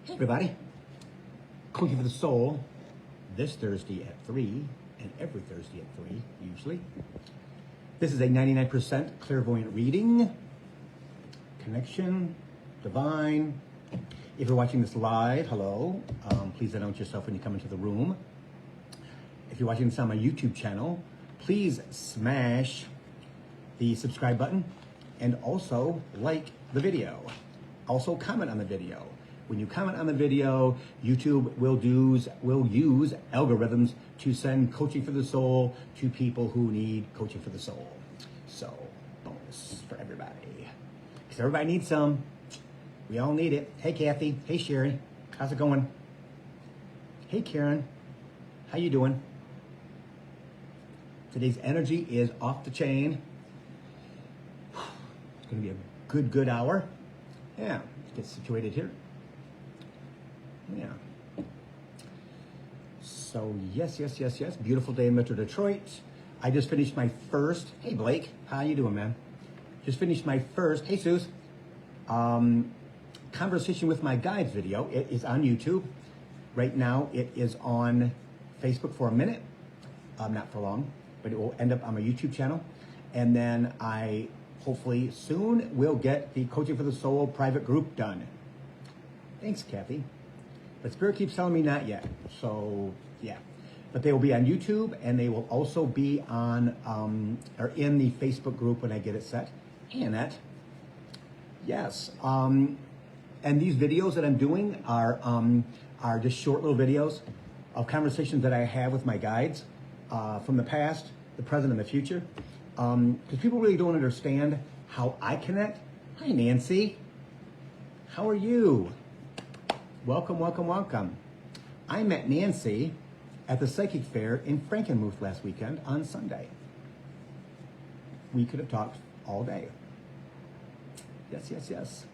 Hey everybody, Coaching for the Soul, this Thursday at 3, and every Thursday at 3, usually. This is a 99% clairvoyant reading, connection, divine. If you're watching this live, hello, please announce yourself when you come into the room. If you're watching this on my YouTube channel, please smash the subscribe button and also like the video. Also comment on the video. When you comment on the video, YouTube will use algorithms to send Coaching for the Soul to people who need Coaching for the Soul. So, bonus for everybody. Because everybody needs some. We all need it. Hey, Kathy. Hey, Sherry. How's it going? Hey, Karen. How you doing? Today's energy is off the chain. It's going to be a good hour. Yeah, let's get situated here. Yeah. So, yes. Beautiful day in Metro Detroit. I just finished my first, hey Blake, how you doing, man? Just finished my first, hey Suze, conversation with my guides video. It is on YouTube. Right now, it is on Facebook for a minute. Not for long, but it will end up on my YouTube channel. And then I hopefully soon will get the Coaching for the Soul private group done. Thanks, Kathy. But Spirit keeps telling me not yet. So, yeah. But they will be on YouTube, and they will also be on, or in the Facebook group when I get it set. Hey, Annette. Yes. And these videos that I'm doing are just short little videos of conversations that I have with my guides from the past, the present, and the future. Because people really don't understand how I connect. Hi, Nancy. How are you? Welcome. I met Nancy at the Psychic Fair in Frankenmuth last weekend on Sunday. We could have talked all day. Yes.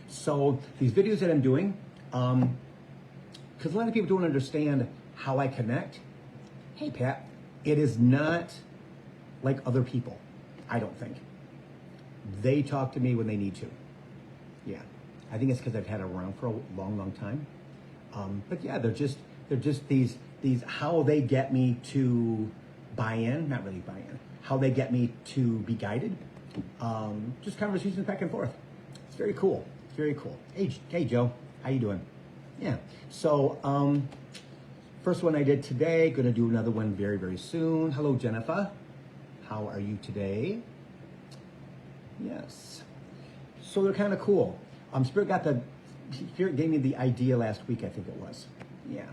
So these videos that I'm doing, because a lot of people don't understand how I connect. Hey, Pat, it is not like other people, I don't think. They talk to me when they need to. Yeah. I think it's because I've had it around for a long time. But yeah, they're just these how they get me to buy in, not really buy in, how they get me to be guided. Just conversations back and forth. It's very cool. Hey Joe, how you doing? Yeah. So first one I did today, gonna do another one very soon. Hello, Jennifer. How are you today? Yes. So they're kind of cool. Spirit gave me the idea last week, I think it was. Yeah.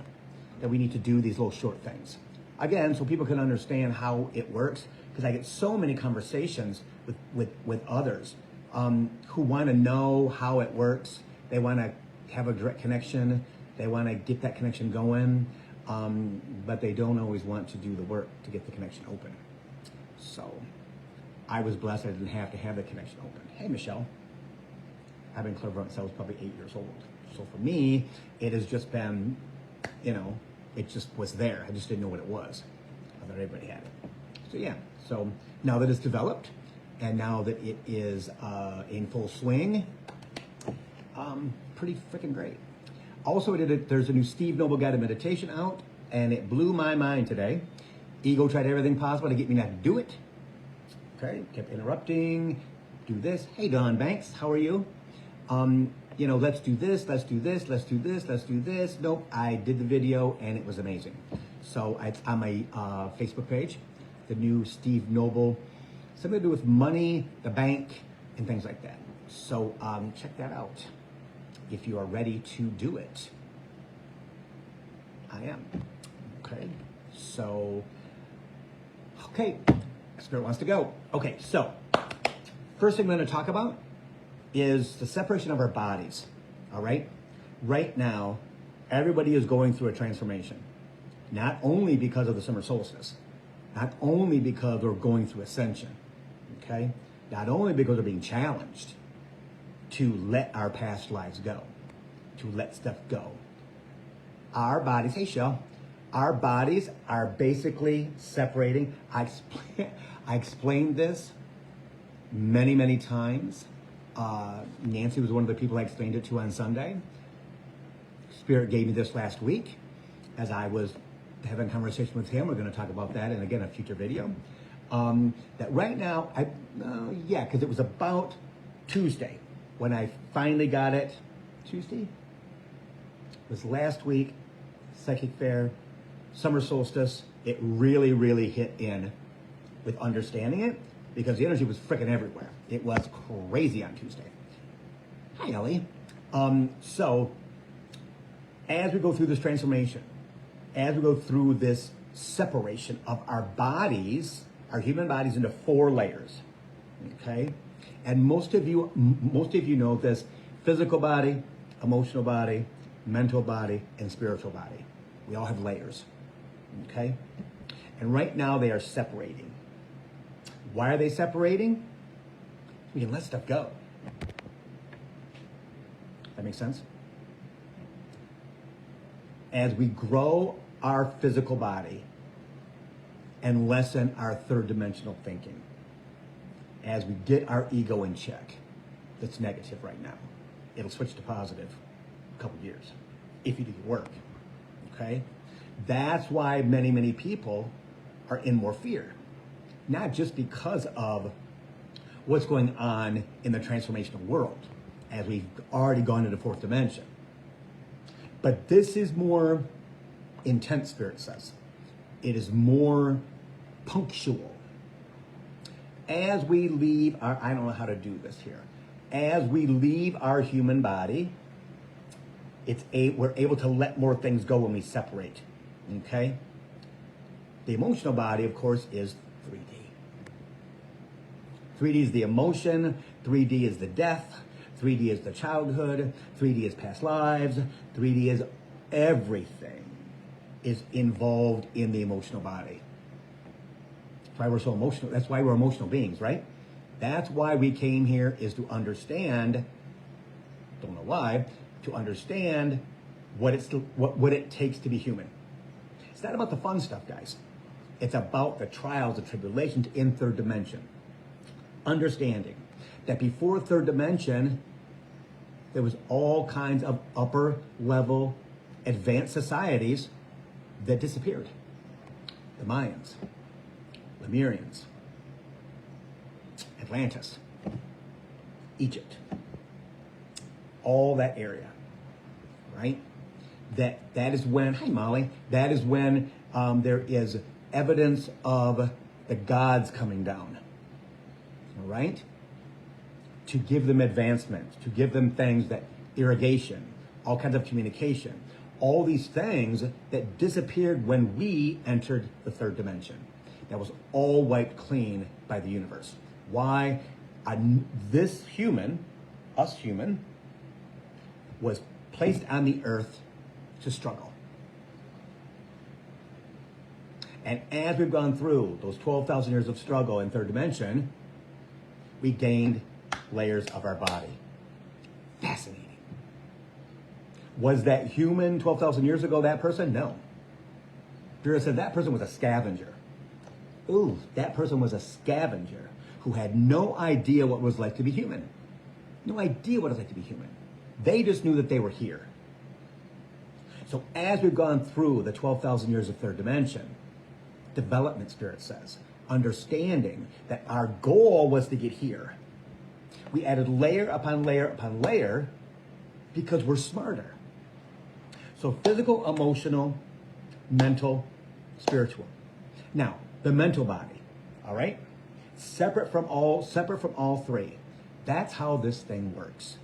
That we need to do these little short things. Again, so people can understand how it works, because I get so many conversations with others who want to know how it works. They want to have a direct connection. They want to get that connection going, but they don't always want to do the work to get the connection open. So I was blessed I didn't have to have the connection open. Hey, Michelle. I've been clairvoyant since I was probably 8 years old. So for me, it has just been, it just was there. I just didn't know what it was. I thought everybody had it. So yeah, so now that it's developed, and now that it is in full swing, pretty freaking great. Also, there's a new Steve Noble guided meditation out, and it blew my mind today. Ego tried everything possible to get me not to do it. Okay, kept interrupting, do this. Hey, Don Banks, how are you? Let's do this. Nope, I did the video and it was amazing. So it's on my Facebook page, the new Steve Noble, something to do with money, the bank, and things like that. So check that out if you are ready to do it. I am. Okay, so, Spirit wants to go. Okay, so first thing I'm going to talk about is the separation of our bodies, all right? Right now, everybody is going through a transformation, not only because of the summer solstice, not only because we're going through ascension, okay? Not only because we're being challenged to let our past lives go, to let stuff go. Our bodies, hey Shell, our bodies are basically separating. I explained this many times. Nancy was one of the people I explained it to on Sunday. Spirit gave me this last week as I was having a conversation with him. We're going to talk about that in, again, a future video. That right now, because it was about Tuesday when I finally got it. Tuesday? It was last week, Psychic Fair, summer solstice. It really, really hit in with understanding it because the energy was freaking everywhere. It was crazy on Tuesday. Hi, Ellie. So, as we go through this transformation, as we go through this separation of our bodies, our human bodies, into 4 layers, okay? And most of you know this: physical body, emotional body, mental body, and spiritual body. We all have layers, okay? And right now they are separating. Why are they separating? We can let stuff go. That makes sense? As we grow our physical body and lessen our third dimensional thinking, as we get our ego in check, that's negative right now. It'll switch to positive in a couple years if you do the work, okay? That's why many, many people are in more fear. Not just because of what's going on in the transformational world, as we've already gone into 4th dimension. But this is more intense, Spirit says. It is more punctual. As we leave our, I don't know how to do this here. As we leave our human body, we're able to let more things go when we separate, okay? The emotional body, of course, is 3D. 3D is the emotion, 3D is the death, 3D is the childhood, 3D is past lives, 3D is everything is involved in the emotional body. That's why we're so emotional. That's why we're emotional beings, right? That's why we came here, is to understand, don't know why, to understand what it takes to be human. It's not about the fun stuff, guys. It's about the trials, the tribulations in 3rd dimension. Understanding that before 3rd dimension, there was all kinds of upper level advanced societies that disappeared. The Mayans, Lemurians, Atlantis, Egypt, all that area, right? That is when, hi Molly, that is when there is evidence of the gods coming down, all right? To give them advancement, to give them things that, irrigation, all kinds of communication, all these things that disappeared when we entered the 3rd dimension. That was all wiped clean by the universe. Why? This human, us human, was placed on the earth to struggle. And as we've gone through those 12,000 years of struggle in 3rd dimension, we gained layers of our body. Fascinating. Was that human 12,000 years ago that person? No. Spirit said that person was a scavenger. Ooh, that person was a scavenger who had no idea what it was like to be human. No idea what it was like to be human. They just knew that they were here. So as we've gone through the 12,000 years of 3rd dimension, development, Spirit says, understanding that our goal was to get here. We added layer upon layer upon layer because we're smarter. So physical, emotional, mental, spiritual. Now, the mental body, all right? Separate from all 3. That's how this thing works.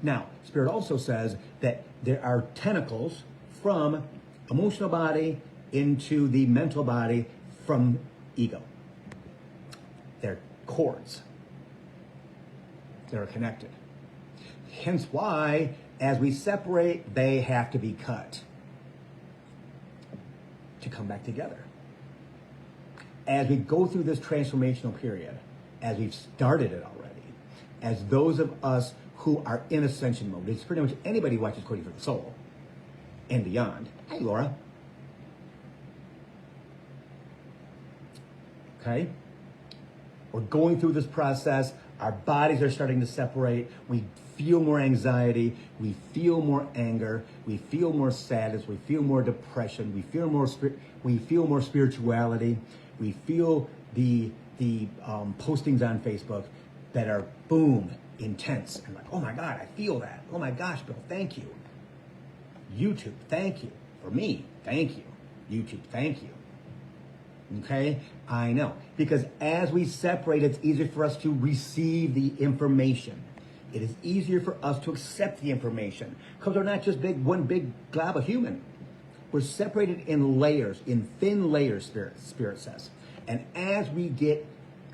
Now, Spirit also says that there are tentacles from emotional body into the mental body from ego. They're cords that are connected. Hence why, as we separate, they have to be cut to come back together. As we go through this transformational period, as we've started it already, as those of us who are in ascension mode, it's pretty much anybody who watches Coaching for the Soul and beyond. Hey, Laura. Okay? We're going through this process. Our bodies are starting to separate. We feel more anxiety, we feel more anger, we feel more sadness, we feel more depression, we feel more spirituality, we feel the postings on Facebook that are boom, intense, and like, oh my God, I feel that. Oh my gosh, Bill, thank you. YouTube, thank you. For me, thank you. YouTube, thank you. Okay, I know. Because as we separate, it's easier for us to receive the information. It is easier for us to accept the information because we're not just one big glob of human. We're separated in layers, in thin layers, Spirit says. And as we get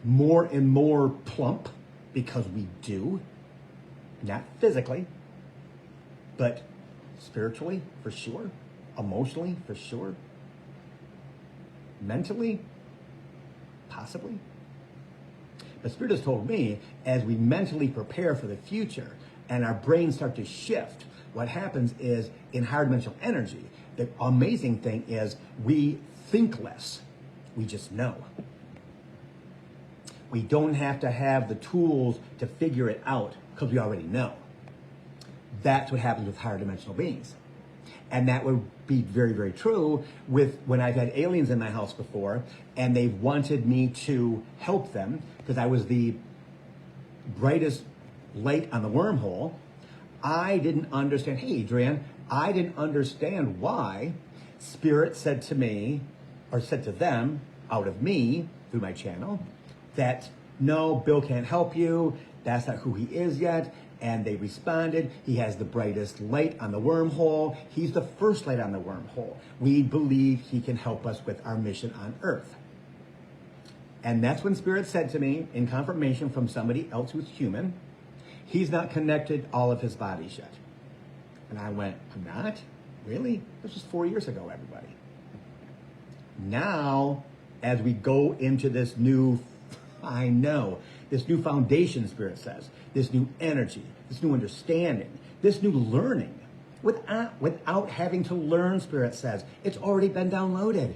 more and more plump, because we do, not physically, but spiritually, for sure, emotionally, for sure, mentally, possibly. But Spirit has told me, as we mentally prepare for the future and our brains start to shift, what happens is in higher dimensional energy, the amazing thing is we think less. We just know. We don't have to have the tools to figure it out because we already know. That's what happens with higher dimensional beings. And that would be very, very true with when I've had aliens in my house before and they wanted me to help them because I was the brightest light on the wormhole. I didn't understand. Hey, Adrienne, I didn't understand why Spirit said to me, or said to them, out of me, through my channel, that no, Bill can't help you. That's not who he is yet. And they responded, he has the brightest light on the wormhole. He's the first light on the wormhole. We believe he can help us with our mission on Earth. And that's when Spirit said to me, in confirmation from somebody else who's human, he's not connected all of his bodies yet. And I went, I'm not? Really? This was 4 years ago, everybody. Now, as we go into this new, this new foundation, Spirit says, this new energy, this new understanding, this new learning, without having to learn, Spirit says, it's already been downloaded.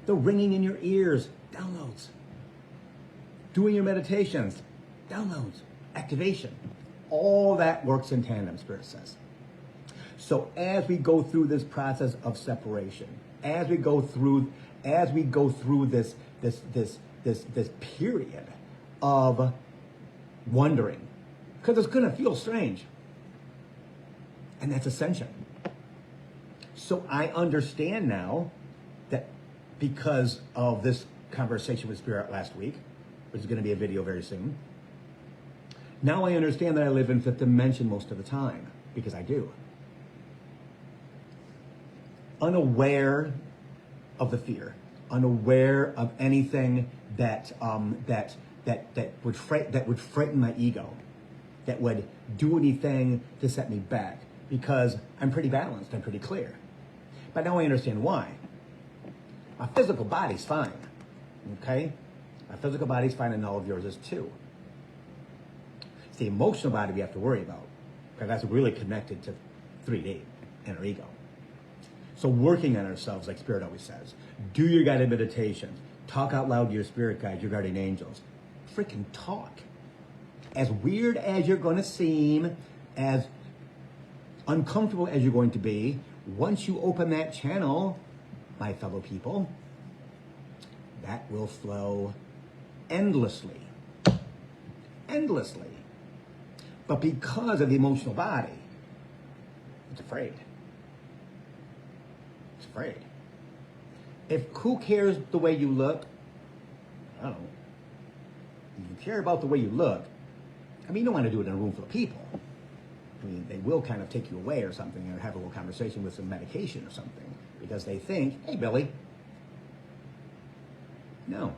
The ringing in your ears, downloads. Doing your meditations, downloads, activation. All that works in tandem, Spirit says. So as we go through this process of separation, as we go through this period of wondering, because it's going to feel strange, and that's ascension. So I understand now that because of this conversation with Spirit last week, which is going to be a video very soon, now I understand that I live in fifth dimension most of the time, because I do. Unaware of the fear, unaware of anything that would frighten my ego, that would do anything to set me back, because I'm pretty balanced, I'm pretty clear. But now I understand why. My physical body's fine, okay? My physical body's fine, and all of yours is too. It's the emotional body we have to worry about, because that's really connected to 3D and our ego. So working on ourselves, like Spirit always says, do your guided meditations, talk out loud to your spirit guides, your guardian angels. Freaking talk. As weird as you're going to seem, as uncomfortable as you're going to be, once you open that channel, my fellow people, that will flow endlessly. Endlessly. But because of the emotional body, it's afraid. It's afraid. Who cares the way you look? I don't know. If you care about the way you look, I mean, you don't want to do it in a room full of people. I mean, they will kind of take you away or something, or have a little conversation with some medication or something, because they think, hey, Billy. No.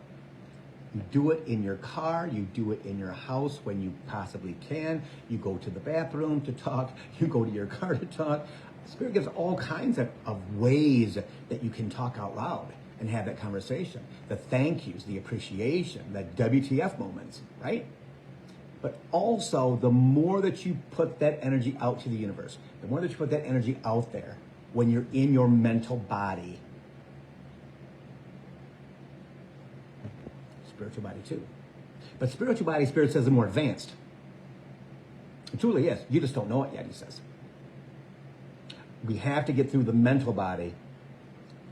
You do it in your car, you do it in your house when you possibly can. You go to the bathroom to talk, you go to your car to talk. Spirit gives all kinds of ways that you can talk out loud and have that conversation. The thank yous, the appreciation, the WTF moments, right? But also, the more that you put that energy out to the universe, the more that you put that energy out there when you're in your mental body, spiritual body too. But spiritual body, Spirit says, is more advanced. It truly is. You just don't know it yet, he says. We have to get through the mental body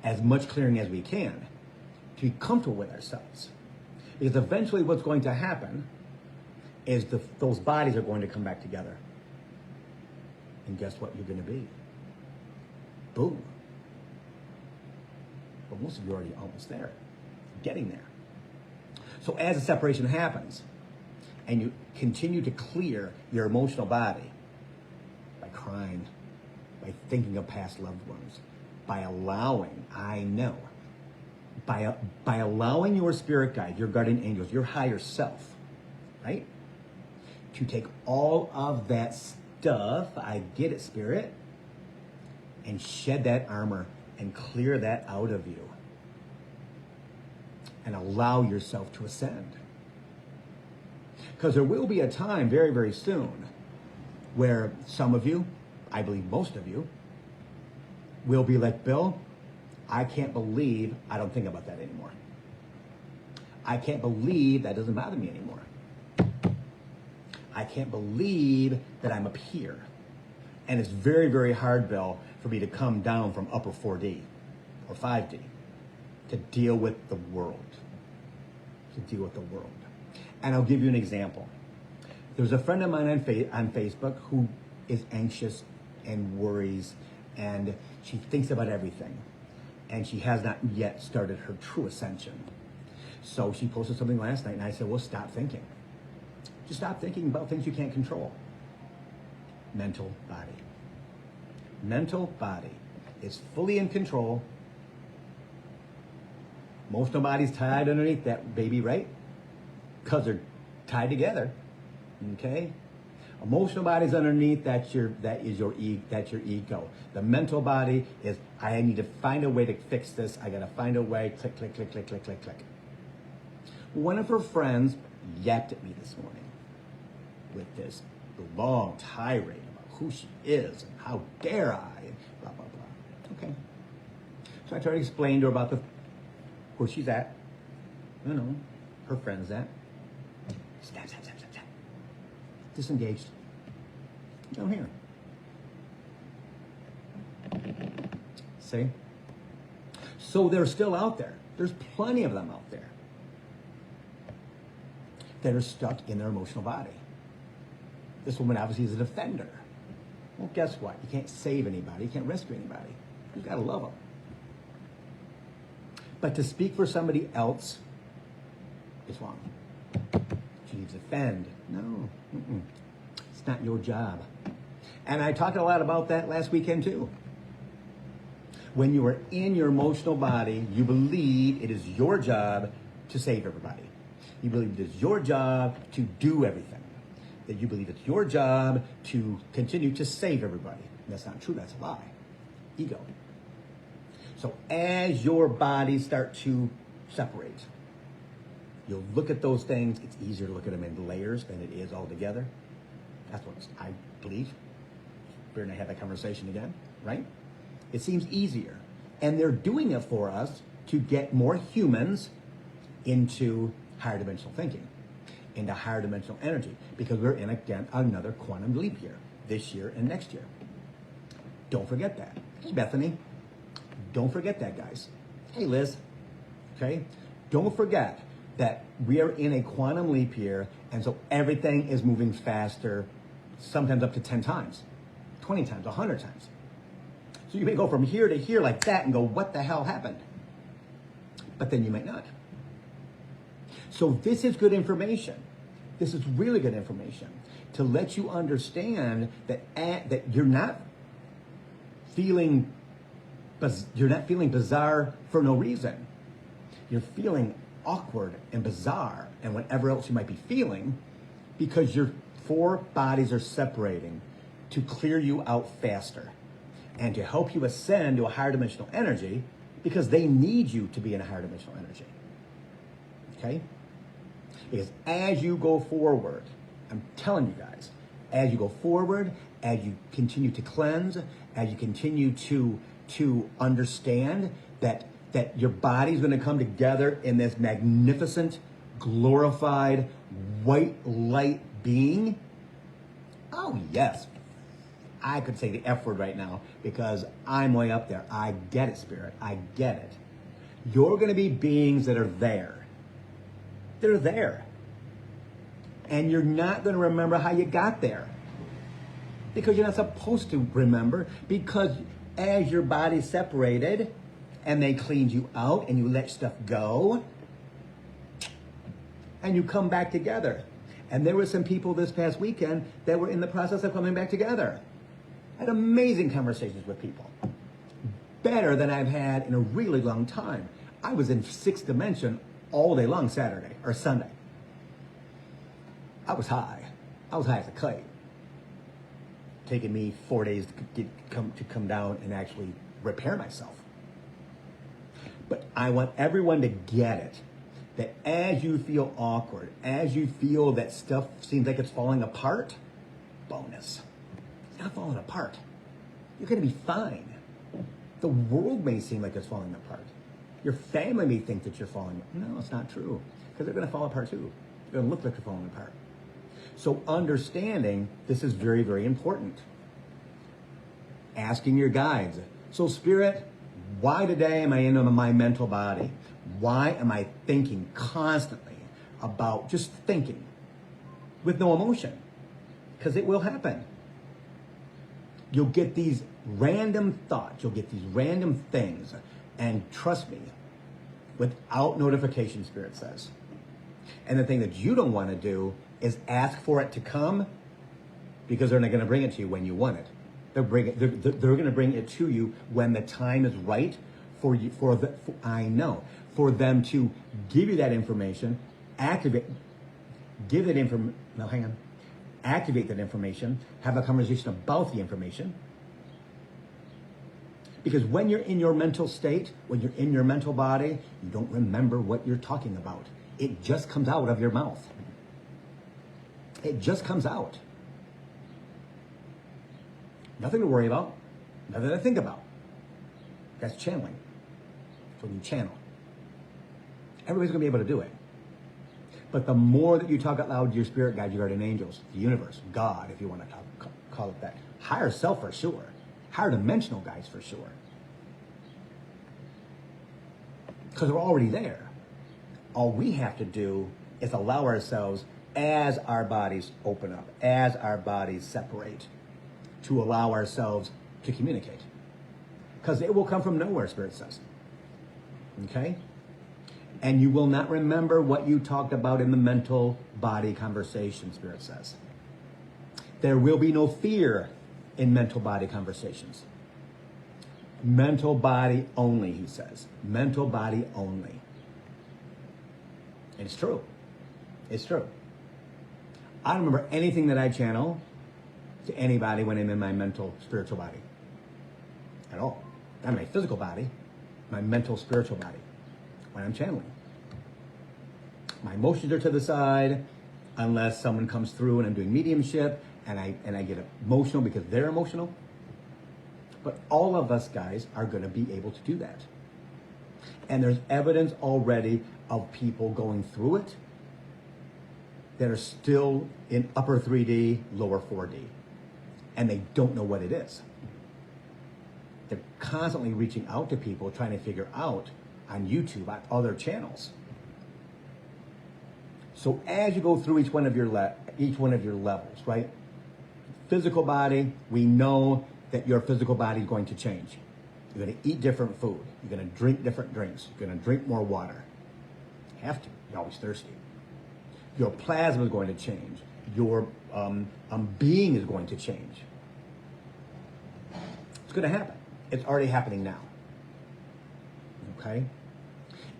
as much clearing as we can to be comfortable with ourselves. Because eventually what's going to happen is those bodies are going to come back together. And guess what you're going to be? Boom. But most of you are already almost there, getting there. So as the separation happens, and you continue to clear your emotional body by crying, by thinking of past loved ones, by allowing, by allowing your spirit guide, your guardian angels, your higher self, right, to take all of that stuff, I get it, spirit, and shed that armor and clear that out of you and allow yourself to ascend. Because there will be a time very, very soon where some of you, I believe most of you, will be like, Bill, I can't believe I don't think about that anymore. I can't believe that doesn't bother me anymore. I can't believe that I'm up here. And it's very, very hard, Bill, for me to come down from upper 4D or 5D to deal with the world. And I'll give you an example. There's a friend of mine on Facebook who is anxious and worries, and she thinks about everything. And she has not yet started her true ascension. So she posted something last night, and I said, well, stop thinking. Just stop thinking about things you can't control. Mental body. Mental body is fully in control. Emotional body's tied underneath that baby, right? Because they're tied together. Okay? Emotional body's underneath, that's your ego. The mental body is, I need to find a way to fix this. I gotta find a way, click, click, click, click, click, click, click. One of her friends yapped at me this morning with this long tirade about who she is and how dare I, and blah, blah, blah. Okay. So I tried to explain to her about where she's at. Her friend's at. Snap. Disengaged. Down here. See? So they're still out there. There's plenty of them out there that are stuck in their emotional body. This woman obviously is a defender. Well, guess what? You can't save anybody. You can't rescue anybody. You've got to love them. But to speak for somebody else is wrong. She needs to defend. No. It's not your job. And I talked a lot about that last weekend too. When you are in your emotional body, you believe it is your job to save everybody. You believe it is your job to do everything. That you believe it's your job to continue to save everybody. And that's not true, that's a lie. Ego. So as your bodies start to separate, you'll look at those things. It's easier to look at them in layers than it is all together. That's what I believe. We're going to have that conversation again, right? It seems easier. And they're doing it for us to get more humans into higher dimensional thinking, into higher dimensional energy, because we're in, again, another quantum leap year, this year and next year. Don't forget that. Hey, Bethany. Don't forget that, guys. Hey, Liz. Okay? Don't forget that we are in a quantum leap year, and so everything is moving faster, sometimes up to 10 times, 20 times, 100 times. So you may go from here to here like that and go, what the hell happened? But then you might not. So this is good information. This is really good information to let you understand that you're not feeling bizarre for no reason. You're feeling awkward and bizarre and whatever else you might be feeling because your four bodies are separating to clear you out faster and to help you ascend to a higher dimensional energy because they need you to be in a higher dimensional energy. Okay? Because as you go forward, I'm telling you guys, as you go forward, as you continue to cleanse, as you continue to understand that your body's going to come together in this magnificent, glorified, white light being, Oh, yes. I could say the F word right now because I'm way up there. I get it, Spirit. I get it. You're going to be beings that are there. They're there. And you're not going to remember how you got there. Because you're not supposed to remember. Because as your body separated and they cleaned you out and you let stuff go and you come back together. And there were some people this past weekend that were in the process of coming back together. I had amazing conversations with people. Better than I've had in a really long time. I was in 6th dimension all day long Saturday or Sunday. I was high. I was high as a kite. Taking me 4 days to come down and actually repair myself. But I want everyone to get it. That as you feel awkward, as you feel that stuff seems like it's falling apart, bonus. It's not falling apart. You're going to be fine. The world may seem like it's falling apart. Your family may think that you're falling apart. No, it's not true. Because they're going to fall apart too. They're going to look like they're falling apart. So understanding this is very, very important. Asking your guides. So Spirit, why today am I in my mental body? Why am I thinking constantly about just thinking with no emotion? Because it will happen. You'll get these random thoughts. You'll get these random things. And trust me, without notification, Spirit says. And the thing that you don't want to do is ask for it to come because they're not going to bring it to you when you want it. They're going to bring it to you when the time is right for you. For them to give you that information, activate that information, have a conversation about the information. Because when you're in your mental state, when you're in your mental body, you don't remember what you're talking about. It just comes out of your mouth. It just comes out. Nothing to worry about, nothing to think about. That's channeling. That's when you channel. Everybody's going to be able to do it. But the more that you talk out loud to your spirit guides, your guardian angels, the universe, God, if you want to call it that, higher self for sure, higher dimensional guides for sure. Because we're already there. All we have to do is allow ourselves, as our bodies open up, as our bodies separate, to allow ourselves to communicate. Because it will come from nowhere, Spirit says. Okay? And you will not remember what you talked about in the mental body conversation, Spirit says. There will be no fear in mental body conversations. Mental body only, he says. Mental body only. And it's true. It's true. I don't remember anything that I channel to anybody when I'm in my mental, spiritual body. At all. Not my physical body, my mental, spiritual body. When I'm channeling. My emotions are to the side, unless someone comes through and I'm doing mediumship and I get emotional because they're emotional. But all of us guys are going to be able to do that. And there's evidence already of people going through it that are still in upper 3D, lower 4D. And they don't know what it is. They're constantly reaching out to people, trying to figure out on YouTube, on other channels. So as you go through each one of your levels, right? Physical body, we know that your physical body is going to change. You're going to eat different food. You're going to drink different drinks. You're going to drink more water. You have to. You're always thirsty. Your plasma is going to change. Your being is going to change. It's going to happen. It's already happening now. Okay?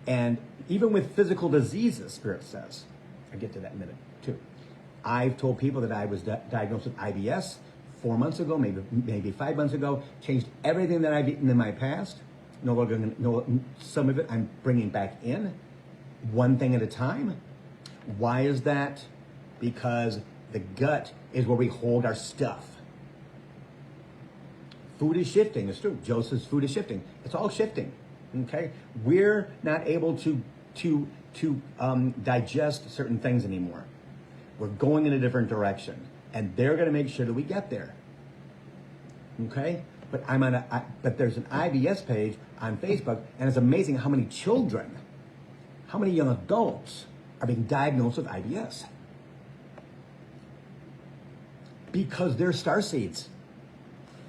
And even with physical diseases, Spirit says, I'll get to that in a minute too. I've told people that I was diagnosed with IBS 4 months ago, maybe 5 months ago, changed everything that I've eaten in my past. No longer, some of it I'm bringing back in, one thing at a time. Why is that? Because the gut is where we hold our stuff. Food is shifting, it's true. Joseph's food is shifting. It's all shifting, okay? We're not able to digest certain things anymore. We're going in a different direction. And they're going to make sure that we get there. Okay? But but there's an IBS page on Facebook, and it's amazing how many children, how many young adults are being diagnosed with IBS. Because they're starseeds.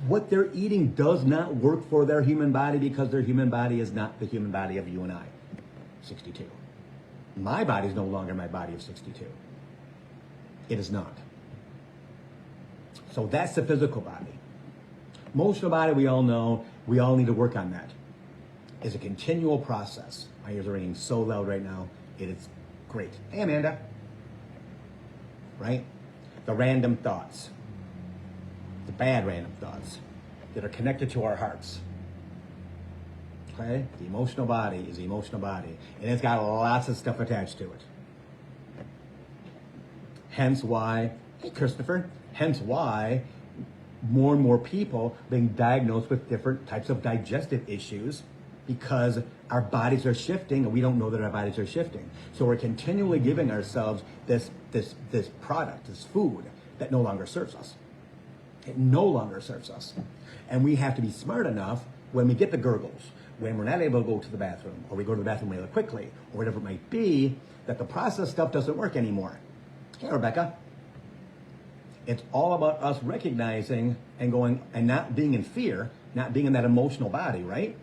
What they're eating does not work for their human body because their human body is not the human body of you and I. 62. My body is no longer my body of 62. It is not. So that's the physical body. Emotional body, we all know, we all need to work on that. It's a continual process. My ears are ringing so loud right now. It is great. Hey, Amanda. Right? The random thoughts. The bad random thoughts that are connected to our hearts. Okay? The emotional body is the emotional body. And it's got lots of stuff attached to it. Hence why, hey Christopher, hence why more and more people being diagnosed with different types of digestive issues because our bodies are shifting and we don't know that our bodies are shifting. So we're continually giving ourselves this product, this food that no longer serves us. It no longer serves us. And we have to be smart enough when we get the gurgles, when we're not able to go to the bathroom, or we go to the bathroom really quickly, or whatever it might be, that the processed stuff doesn't work anymore. Hey, Rebecca. It's all about us recognizing and going and not being in fear, not being in that emotional body, right?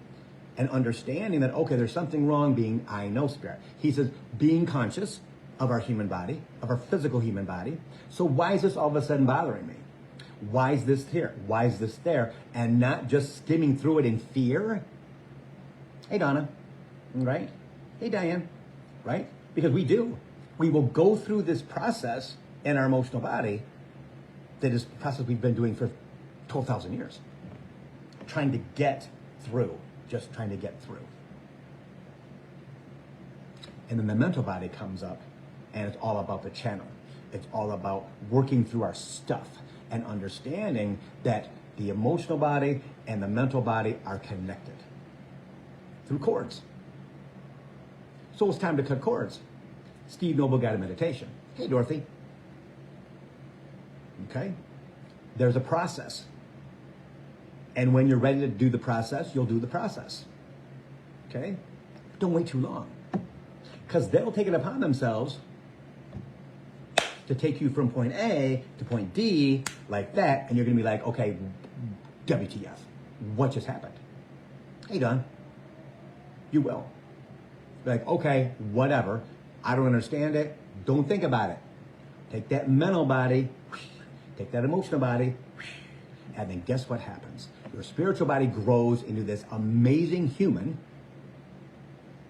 And understanding that, okay, there's something wrong being I know spirit. He says, being conscious of our human body, of our physical human body. So why is this all of a sudden bothering me? Why is this here? Why is this there? And not just skimming through it in fear. Hey, Donna, right? Hey, Diane, right? Because we do. We will go through this process in our emotional body that is the process we've been doing for 12,000 years. Trying to get through, just trying to get through. And then the mental body comes up and it's all about the channel. It's all about working through our stuff and understanding that the emotional body and the mental body are connected through cords. So it's time to cut cords. Steve Noble Guided Meditation. Hey, Dorothy. Okay? There's a process. And when you're ready to do the process, you'll do the process. Okay? Don't wait too long. Because they'll take it upon themselves to take you from point A to point D like that, and you're going to be like, okay, WTF? What just happened? Hey, Don. You will. Be like, okay, whatever. I don't understand it. Don't think about it. Take that mental body, take that emotional body, and then guess what happens? Your spiritual body grows into this amazing human,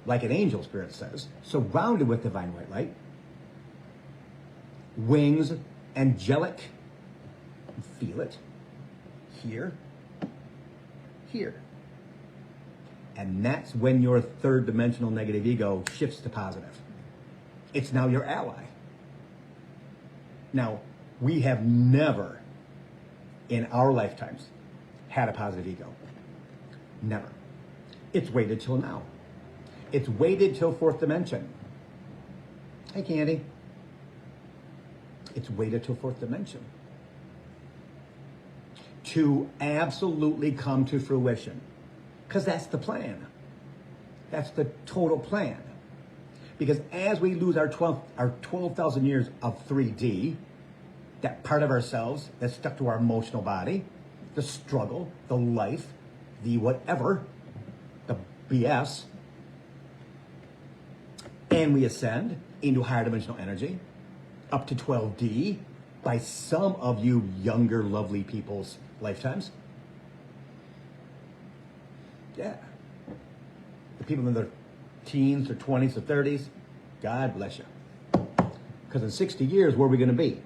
like an angel, Spirit says, surrounded with divine white light, wings, angelic, feel it, here, here. And that's when your third dimensional negative ego shifts to positive. It's now your ally. Now, we have never in our lifetimes had a positive ego. Never. It's waited till now. It's waited till fourth dimension. Hey, Candy. It's waited till fourth dimension to absolutely come to fruition. Because that's the plan. That's the total plan. Because as we lose our 12,000 years of 3D, that part of ourselves that's stuck to our emotional body, the struggle, the life, the whatever, the BS, and we ascend into higher dimensional energy, up to 12D, by some of you younger, lovely people's lifetimes. Yeah. The people in their teens or 20s or 30s, God bless you. Because in 60 years, where are we going to be?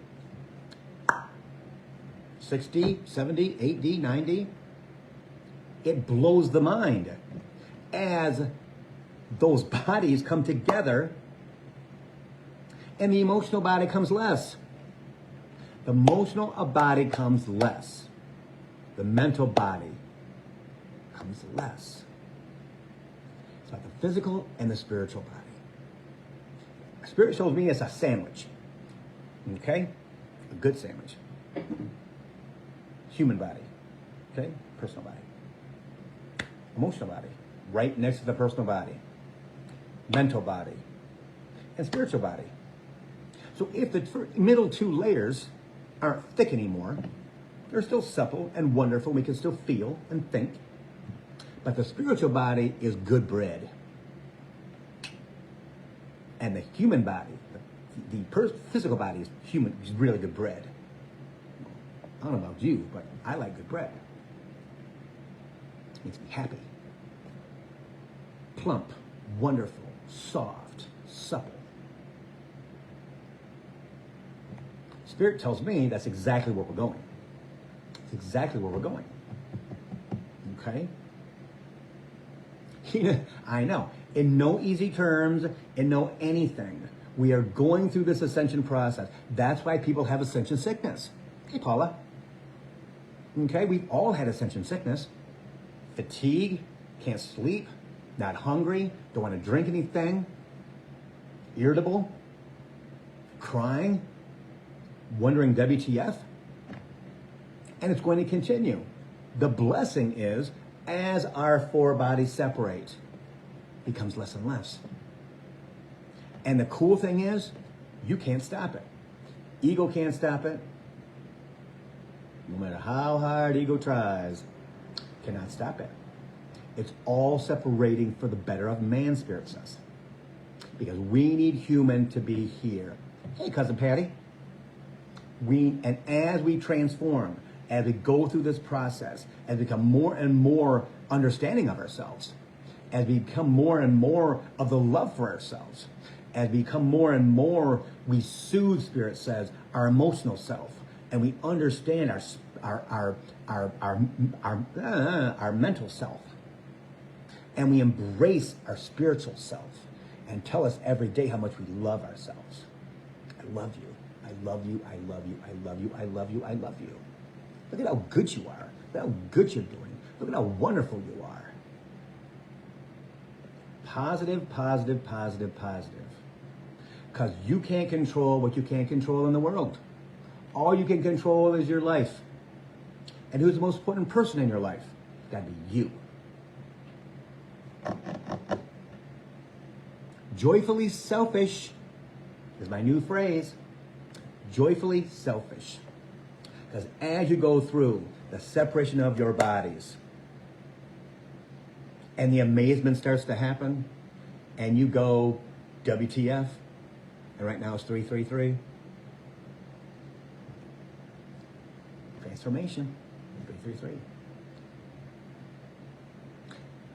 60, 70, 80, 90? It blows the mind as those bodies come together and the emotional body comes less. The emotional body comes less. The mental body comes less. It's like the physical and the spiritual body. Spirit shows me it's a sandwich. Okay? A good sandwich. Human body, okay? Personal body. Emotional body, right next to the personal body. Mental body, and spiritual body. So if the middle two layers aren't thick anymore, they're still supple and wonderful. We can still feel and think. But the spiritual body is good bread. And the human body, the physical body is really good bread. I don't know about you, but I like good bread. It makes me happy. Plump, wonderful, soft, supple. Spirit tells me that's exactly where we're going. It's exactly where we're going. Okay? I know. In no easy terms, in no anything. We are going through this ascension process. That's why people have ascension sickness. Hey, Paula. Okay, we've all had ascension sickness. Fatigue, can't sleep, not hungry, don't want to drink anything, irritable, crying, wondering WTF. And it's going to continue. The blessing is, as our four bodies separate, it becomes less and less. And the cool thing is, you can't stop it. Ego can't stop it. No matter how hard ego tries, cannot stop it. It's all separating for the better of man, Spirit says. Because we need human to be here. Hey, Cousin Patty. And as we transform, as we go through this process, as we become more and more understanding of ourselves, as we become more and more of the love for ourselves, as we become more and more, we soothe, Spirit says, our emotional self, and we understand our mental self, and we embrace our spiritual self, and tell us every day how much we love ourselves. I love you. I love you. I love you. I love you. I love you. I love you. Look at how good you are. Look at how good you're doing. Look at how wonderful you are. Positive, positive, positive, positive. Because you can't control what you can't control in the world. All you can control is your life. And who's the most important person in your life? It's got to be you. Joyfully selfish is my new phrase. Joyfully selfish. Because as you go through the separation of your bodies, and the amazement starts to happen, and you go, WTF, and right now it's 333. Transformation, 333.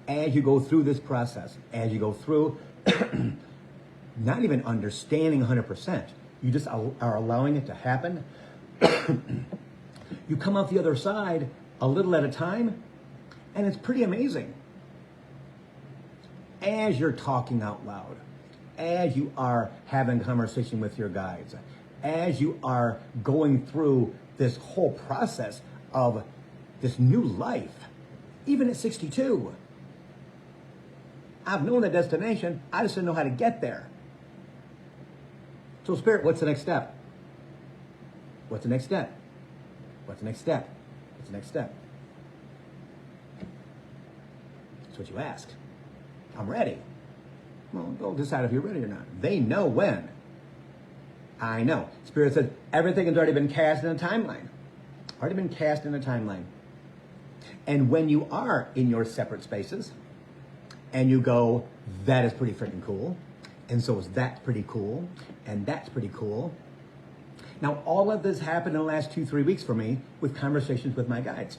As you go through this process, as you go through, not even understanding 100%, you just are allowing it to happen. You come out the other side a little at a time, and it's pretty amazing. As you're talking out loud, as you are having conversation with your guides, as you are going through this whole process of this new life, even at 62. I've known the destination, I just didn't know how to get there. So Spirit, what's the next step? What's the next step? What's the next step? What's the next step? That's what you ask. I'm ready. Well, go decide if you're ready or not. They know when. I know. Spirit says everything has already been cast in a timeline. Already been cast in a timeline. And when you are in your separate spaces, and you go, that is pretty freaking cool, and so is that pretty cool, and that's pretty cool. Now, all of this happened in the last 2-3 weeks for me with conversations with my guides.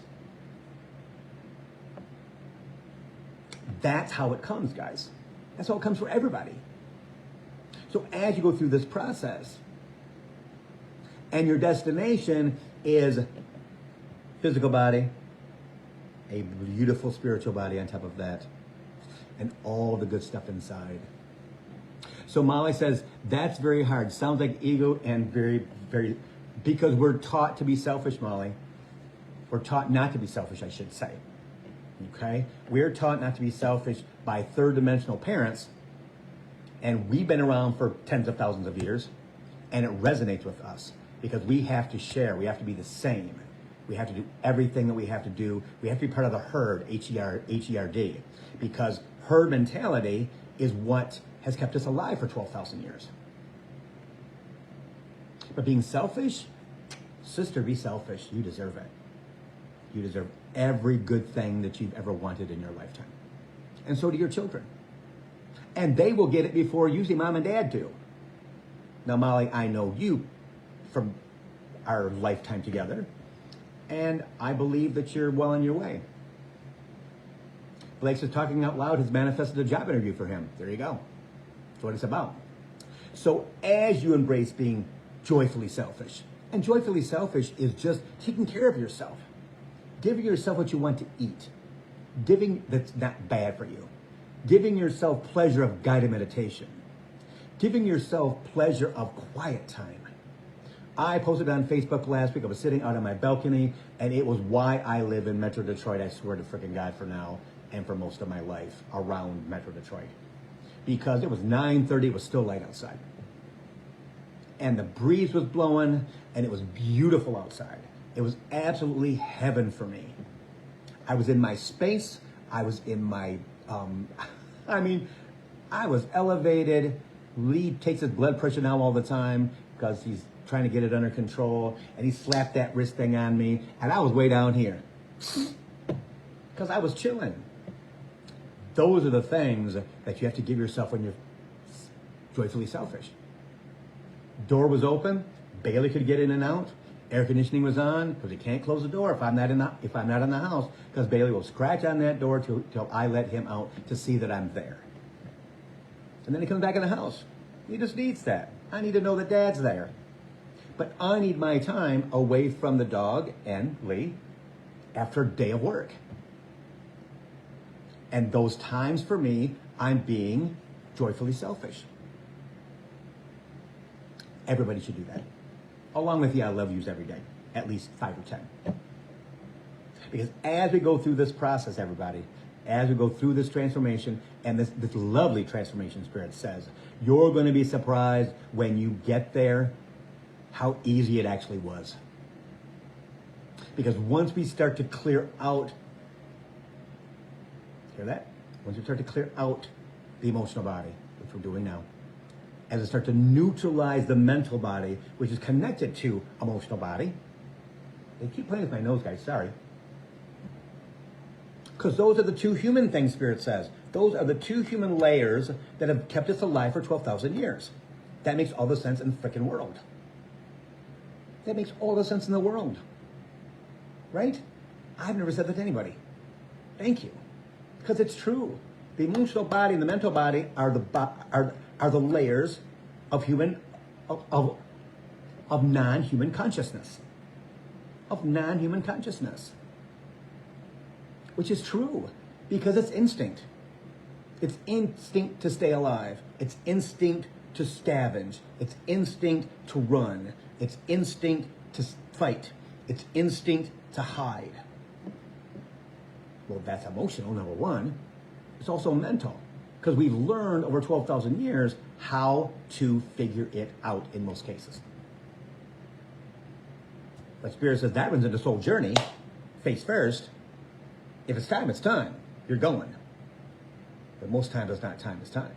That's how it comes, guys. That's how it comes for everybody. So as you go through this process, and your destination is physical body, a beautiful spiritual body on top of that, and all the good stuff inside. So Molly says, that's very hard. Sounds like ego and very, very, because we're taught to be selfish, Molly. We're taught not to be selfish, I should say. Okay? We're taught not to be selfish by third dimensional parents, and we've been around for tens of thousands of years, and it resonates with us. because we have to share. We have to be the same. We have to do everything that we have to do. We have to be part of the herd, H-E-R-D, because herd mentality is what has kept us alive for 12,000 years. But being selfish, sister, be selfish. You deserve it. You deserve every good thing that you've ever wanted in your lifetime. And so do your children. And they will get it before usually mom and dad do. Now, Molly, I know you from our lifetime together, and I believe that you're well on your way. Blake says Talking Out Loud has manifested a job interview for him. There you go. That's what it's about. So as you embrace being joyfully selfish, and joyfully selfish is just taking care of yourself, giving yourself what you want to eat, giving that's not bad for you, giving yourself pleasure of guided meditation, giving yourself pleasure of quiet time. I posted on Facebook last week. I was sitting out on my balcony, and it was why I live in Metro Detroit, I swear to freaking God, for now and for most of my life around Metro Detroit. Because it was 9:30, it was still light outside. And the breeze was blowing, and it was beautiful outside. It was absolutely heaven for me. I was in my space. I was in my, I was elevated. Lee takes his blood pressure now all the time because he's trying to get it under control. And he slapped that wrist thing on me. And I was way down here because I was chilling. Those are the things that you have to give yourself when you're joyfully selfish. Door was open. Bailey could get in and out. Air conditioning was on because he can't close the door if I'm not in the house, because Bailey will scratch on that door till I let him out to see that I'm there. And then he comes back in the house. He just needs that. I need to know that Dad's there. But I need my time away from the dog and Lee after a day of work. And those times for me, I'm being joyfully selfish. Everybody should do that. Along with the I love yous every day, at least 5 or 10. Because as we go through this process, everybody, as we go through this transformation, and this lovely transformation Spirit says, you're going to be surprised when you get there how easy it actually was. Because once we start to clear out, hear that? Once we start to clear out the emotional body, which we're doing now, as we start to neutralize the mental body, which is connected to emotional body. They keep playing with my nose, guys, sorry. Because those are the two human things, Spirit says. Those are the two human layers that have kept us alive for 12,000 years. That makes all the sense in the freaking world. That makes all the sense in the world. Right? I've never said that to anybody. Thank you. Because it's true. The emotional body and the mental body are the layers of non-human consciousness. Of non-human consciousness. Which is true, because it's instinct. It's instinct to stay alive. It's instinct to scavenge. It's instinct to run. It's instinct to fight. It's instinct to hide. Well, that's emotional, number one. It's also mental, because we've learned over 12,000 years how to figure it out in most cases. But Spirit says that runs into soul journey, face first. If it's time, it's time. You're going. But most times it's not time, it's time.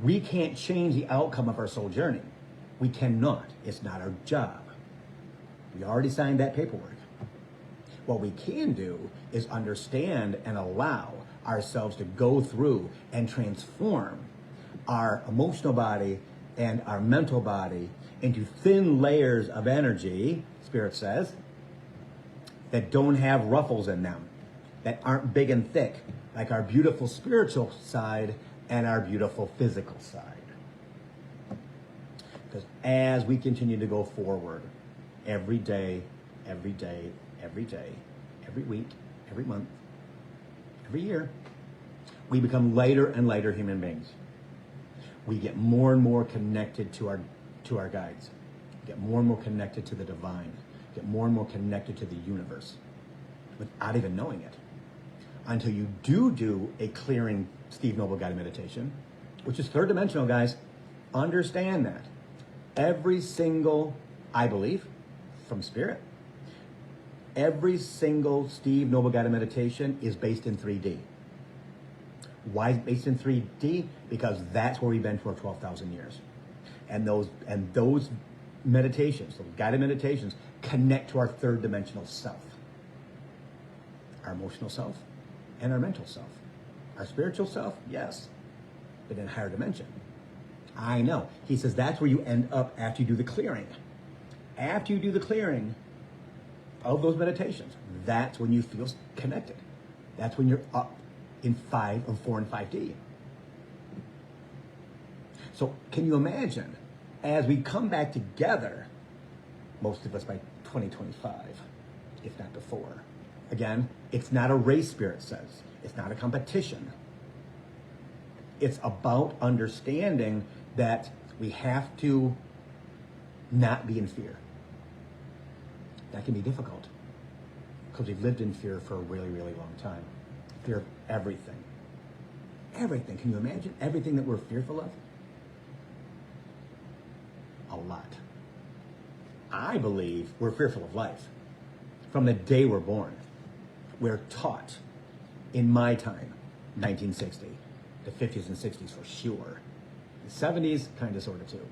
We can't change the outcome of our soul journey. We cannot. It's not our job. We already signed that paperwork. What we can do is understand and allow ourselves to go through and transform our emotional body and our mental body into thin layers of energy, Spirit says, that don't have ruffles in them, that aren't big and thick, like our beautiful spiritual side and our beautiful physical side. Because as we continue to go forward, every day, every day, every day, every week, every month, every year, we become lighter and lighter human beings. We get more and more connected to our guides. We get more and more connected to the divine. Get more and more connected to the universe without even knowing it. Until you do a clearing Steve Noble guided meditation, which is third dimensional, guys. Understand that. Every single, I believe, from Spirit, every single Steve Noble guided meditation is based in 3D. Why is it based in 3D? Because that's where we've been for 12,000 years. And those meditations, those guided meditations, connect to our third dimensional self. Our emotional self and our mental self. Our spiritual self, yes, but in a higher dimension. I know. He says that's where you end up after you do the clearing. After you do the clearing of those meditations, that's when you feel connected. That's when you're up in 4 and 5D. So can you imagine, as we come back together, most of us by 2025, if not before. Again, it's not a race, Spirit says. It's not a competition. It's about understanding that we have to not be in fear. That can be difficult because we've lived in fear for a really, really long time. Fear of everything. Everything. Can you imagine everything that we're fearful of? A lot. I believe we're fearful of life. From the day we're born, we're taught, in my time, 1960, the 50s and 60s for sure. The 70s, kind of, sort of, too.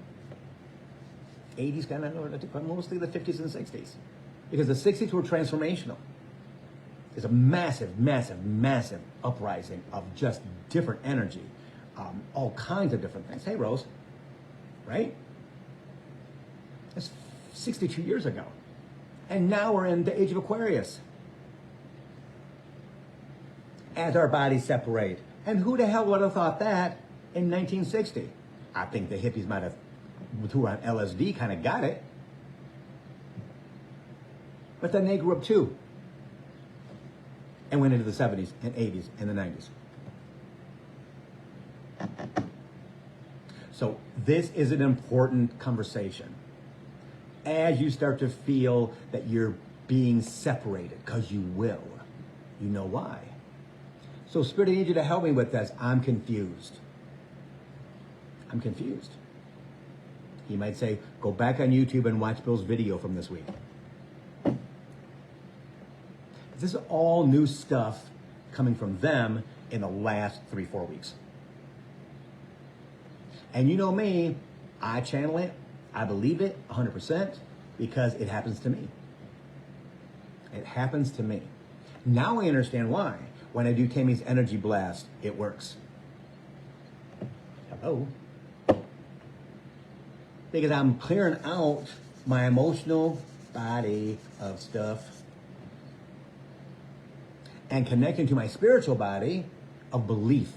80s, kind of, but mostly the 50s and 60s. Because the 60s were transformational. There's a massive, massive, massive uprising of just different energy. All kinds of different things. Hey, Rose. Right? That's 62 years ago. And now we're in the age of Aquarius. As our bodies separate. And who the hell would have thought that in 1960? I think the hippies might have, who were on LSD, kind of got it. But then they grew up too. And went into the 70s and 80s and the 90s. So this is an important conversation. As you start to feel that you're being separated, because you will. You know why. So Spirit, I need you to help me with this. I'm confused. I'm confused. He might say, go back on YouTube and watch Bill's video from this week. This is all new stuff coming from them in the last 3-4 weeks. And you know me, I channel it, I believe it 100% because it happens to me. It happens to me. Now I understand why. When I do Tammy's Energy Blast, it works. Hello? Because I'm clearing out my emotional body of stuff and connecting to my spiritual body of belief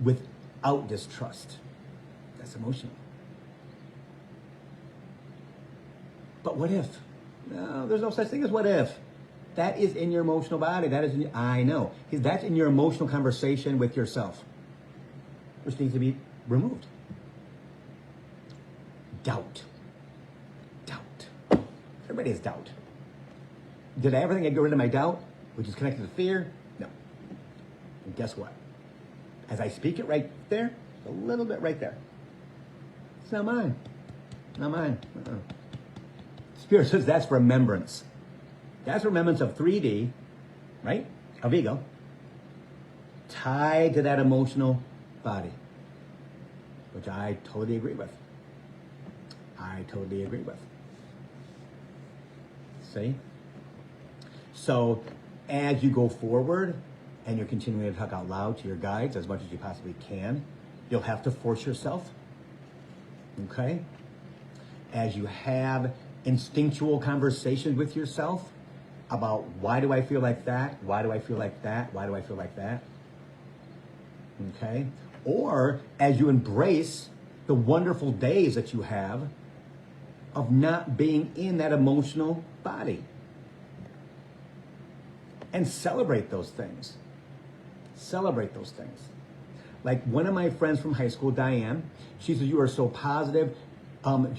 without distrust. That's emotional. But what if? No, there's no such thing as what if. That is in your emotional body. That is in your, I know. That's in your emotional conversation with yourself, which needs to be removed. Doubt. Doubt. Everybody has doubt. Did I ever think I'd get rid of my doubt, which is connected to fear? No. And guess what? As I speak it right there, a little bit right there. It's not mine. Not mine. Spirit says that's remembrance. That's remembrance of 3D, right? Of ego. Tied to that emotional body. Which I totally agree with. I totally agree with. See? So, as you go forward, and you're continuing to talk out loud to your guides as much as you possibly can, you'll have to force yourself. Okay? As you have instinctual conversations with yourself about why do I feel like that? Why do I feel like that? Why do I feel like that? Okay? Or as you embrace the wonderful days that you have of not being in that emotional body. And celebrate those things. Celebrate those things. Like one of my friends from high school, Diane, she says, you are so positive. Do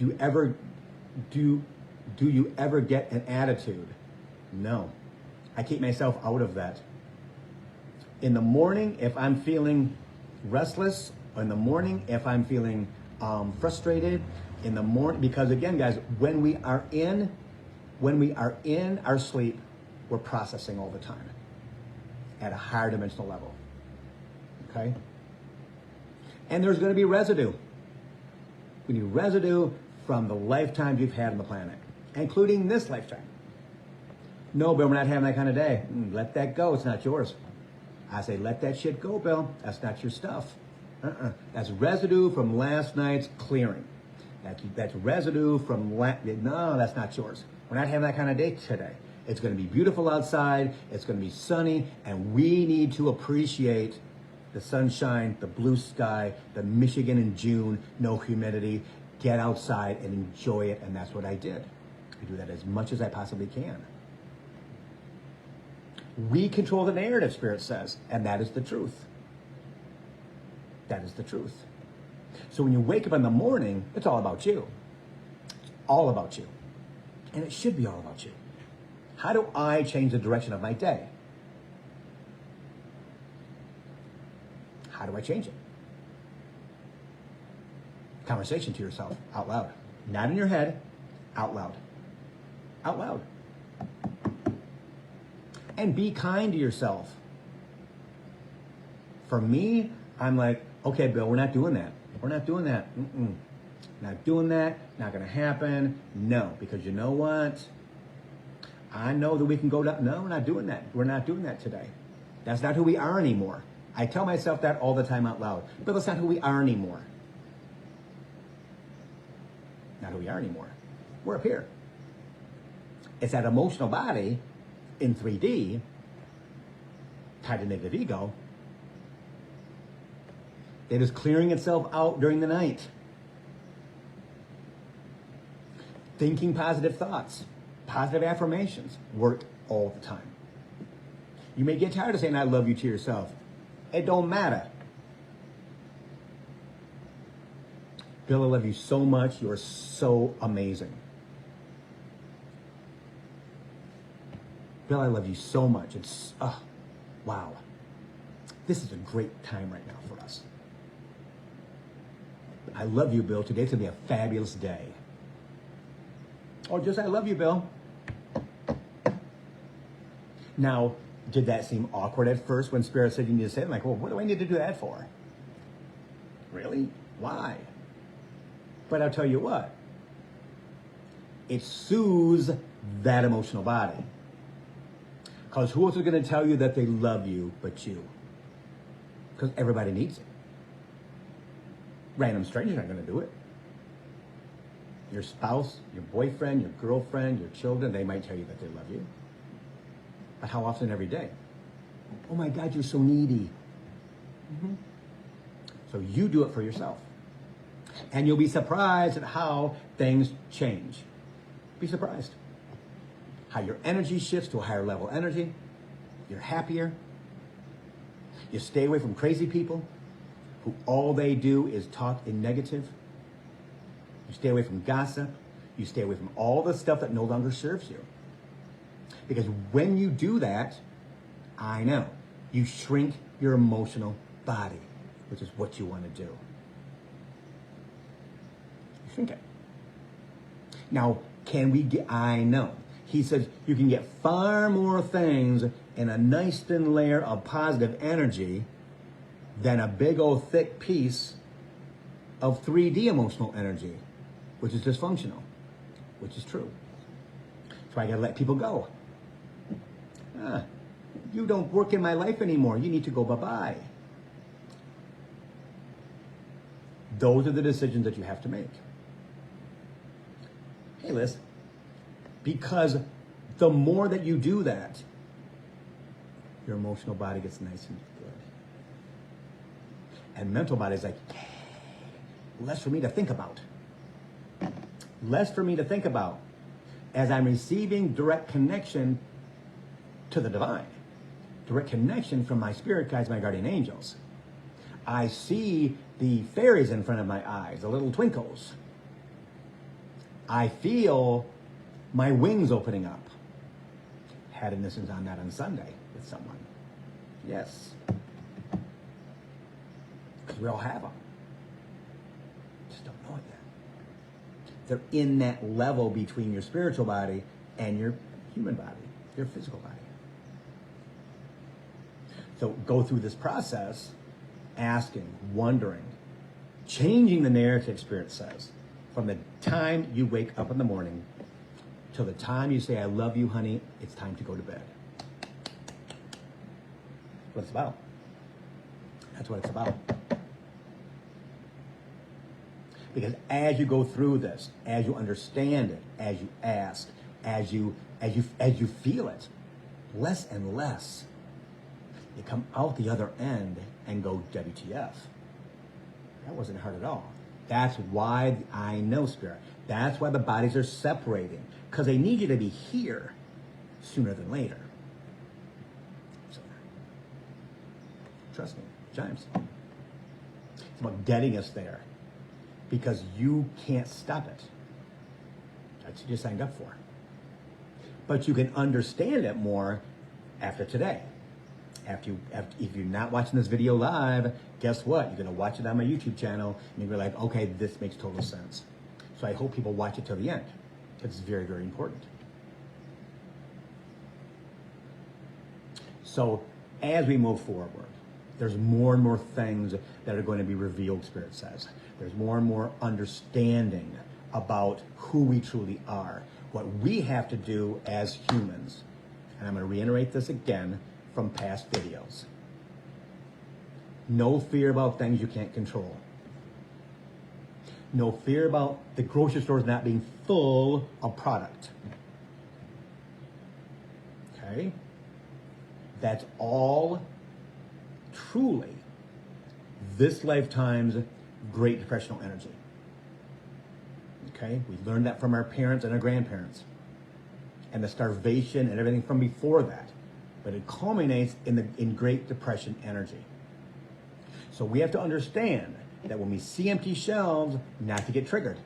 you ever get an attitude? No. I keep myself out of that. In the morning, if I'm feeling restless, or in the morning, if I'm feeling frustrated, in the morning, because again, guys, when we are in our sleep, we're processing all the time at a higher dimensional level. Okay? And there's going to be residue. We need residue from the lifetimes you've had on the planet, including this lifetime. No, Bill, we're not having that kind of day. Let that go. It's not yours. I say, let that shit go, Bill. That's not your stuff. That's residue from last night's clearing. That's residue from no, that's not yours. We're not having that kind of day today. It's going to be beautiful outside. It's going to be sunny, and we need to appreciate the sunshine, the blue sky, the Michigan in June, no humidity. Get outside and enjoy it, and that's what I did. I do that as much as I possibly can. We control the narrative, Spirit says, and that is the truth. That is the truth. So when you wake up in the morning, it's all about you. It's all about you. And it should be all about you. How do I change the direction of my day? How do I change it? Conversation to yourself out loud. Not in your head, out loud. Out loud. And be kind to yourself. For me, I'm like, okay, Bill, we're not doing that. We're not doing that. Not doing that. Not going to happen. No, because you know what? I know that we can go down. No, we're not doing that. We're not doing that today. That's not who we are anymore. I tell myself that all the time out loud. But that's not who we are anymore. Not who we are anymore. We're up here. It's that emotional body in 3D, tied to negative ego, that is clearing itself out during the night. Thinking positive thoughts, positive affirmations work all the time. You may get tired of saying I love you to yourself. It don't matter. Bill, I love you so much. You are so amazing. Bill, I love you so much. It's, wow. This is a great time right now for us. I love you, Bill. Today's going to be a fabulous day. Or just, I love you, Bill. Now, did that seem awkward at first when Spirit said you need to say it? I'm like, well, what do I need to do that for? Really? Why? But I'll tell you what. It soothes that emotional body. Because who else is going to tell you that they love you but you? Because everybody needs it. Random strangers aren't going to do it. Your spouse, your boyfriend, your girlfriend, your children, they might tell you that they love you. But how often every day? Oh my God, you're so needy. So you do it for yourself. And you'll be surprised at how things change. Be surprised. How your energy shifts to a higher level energy. You're happier. You stay away from crazy people who all they do is talk in negative. You stay away from gossip. You stay away from all the stuff that no longer serves you. Because when you do that, I know, you shrink your emotional body, which is what you want to do. You shrink it. Now, can we get, I know. He says you can get far more things in a nice thin layer of positive energy than a big old thick piece of 3D emotional energy, which is dysfunctional, which is true. So I gotta let people go. You don't work in my life anymore. You need to go bye-bye. Those are the decisions that you have to make. Hey, Liz. Because the more that you do that, your emotional body gets nice and good. And mental body is like, yay, less for me to think about. Less for me to think about as I'm receiving direct connection to the divine. Direct connection from my spirit guides, my guardian angels. I see the fairies in front of my eyes, the little twinkles. I feel my wings opening up. Had an instance on that on Sunday with someone. Yes. Because we all have them. Just don't know it yet. They're in that level between your spiritual body and your human body, your physical body. So go through this process, asking, wondering, changing the narrative, Spirit says, from the time you wake up in the morning till the time you say, I love you, honey, it's time to go to bed. That's what it's about. That's what it's about. Because as you go through this, as you understand it, as you ask, as you feel it, less and less, you come out the other end and go, WTF. That wasn't hard at all. That's why I know, Spirit. That's why the bodies are separating. Because they need you to be here sooner than later. So, trust me, James. It's about getting us there. Because you can't stop it. That's what you signed up for. But you can understand it more after today. If you're not watching this video live, guess what? You're going to watch it on my YouTube channel, and you're like, okay, this makes total sense. So I hope people watch it till the end. It's very, very important. So as we move forward, there's more and more things that are going to be revealed, Spirit says. There's more and more understanding about who we truly are, what we have to do as humans. And I'm going to reiterate this again from past videos. No fear about things you can't control. No fear about the grocery stores not being full of product. Okay? That's all truly this lifetime's Great Depressional energy. Okay? We learned that from our parents and our grandparents. And the starvation and everything from before that. But it culminates in Great Depression energy. So we have to understand that when we see empty shelves, not to get triggered.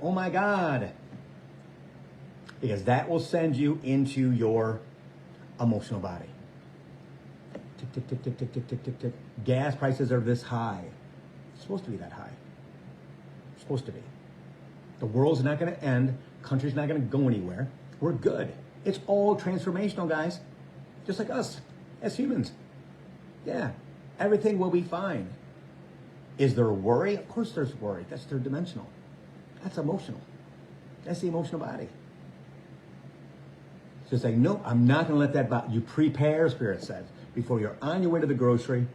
Oh my God. Because that will send you into your emotional body. Tick, tick, tick, tick, tick, tick, tick, tick, tick. Gas prices are this high. It's supposed to be that high. It's supposed to be. The world's not going to end. Country's not going to go anywhere. We're good. It's all transformational, guys. Just like us as humans. Yeah. Everything will be fine. Is there a worry? Of course there's worry. That's third dimensional. That's emotional. That's the emotional body. So say, no, I'm not going to let that bother you. Prepare, Spirit says, before you're on your way to the grocery.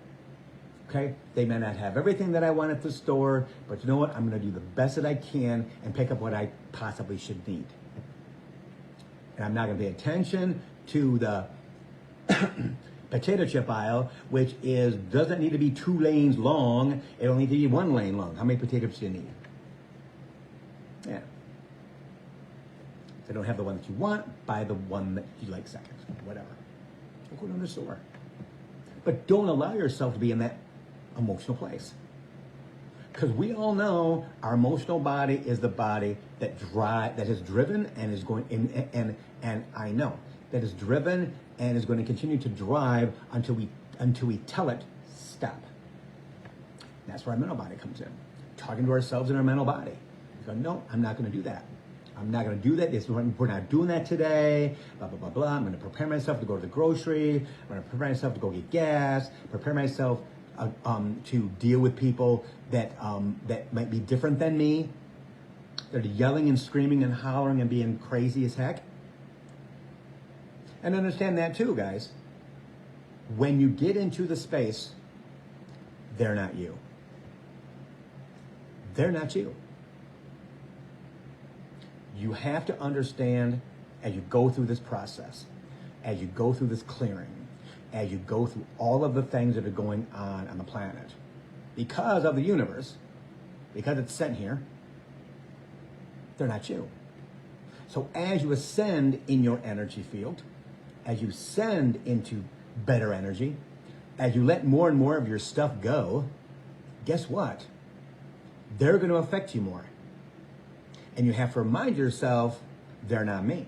Okay? They may not have everything that I want at the store, but you know what? I'm going to do the best that I can and pick up what I possibly should need. And I'm not going to pay attention to the potato chip aisle, which doesn't need to be 2 lanes long. It only needs to be 1 lane long. How many potato chips do you need? Yeah. If they don't have the one that you want, buy the one that you like second. Whatever. Go to the store. But don't allow yourself to be in that emotional place. Because we all know our emotional body is the body that is driven and is going in, and I know that is driven and is going to continue to drive until we tell it stop. And that's where our mental body comes in. Talking to ourselves in our mental body. We go, no, I'm not going to do that. I'm not going to do that. We're not doing that today. Blah, blah, blah, blah. I'm going to prepare myself to go to the grocery. I'm going to prepare myself to go get gas. Prepare myself to deal with people that might be different than me. They're yelling and screaming and hollering and being crazy as heck. And understand that too, guys. When you get into the space, they're not you. They're not you. You have to understand as you go through this process, as you go through this clearing, as you go through all of the things that are going on the planet, because of the universe, because it's sent here, they're not you. So as you ascend in your energy field, as you ascend into better energy, as you let more and more of your stuff go, guess what? They're going to affect you more. And you have to remind yourself, they're not me.